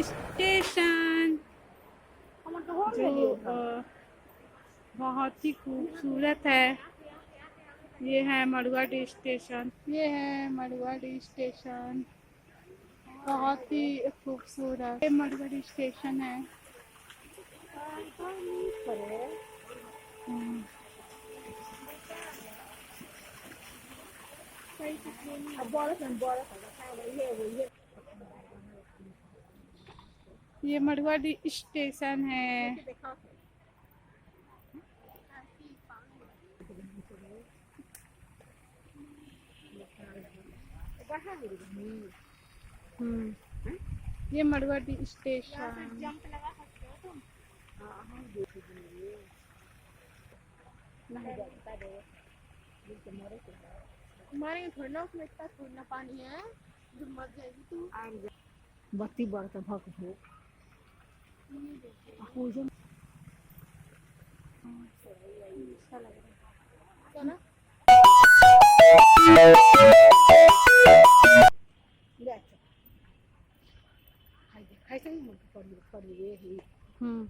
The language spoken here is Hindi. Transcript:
स्टेशन जो बहुत ही खूबसूरत है। ये है मंडुआडीह स्टेशन। ये है मंडुआडीह स्टेशन, बहुत ही खूबसूरत। ये मंडुआडीह स्टेशन है। ये मंडुआडीह स्टेशन है। ये मंडुआडीह स्टेशन। मारेंगे थोड़ी ना, उसमें इतना थोड़ी ना पानी है जो मर जाएगी तू। बत्ती बढ़ता भक हो अच्छा लग रहा है। खाई खाई सही मत कर ये हम्म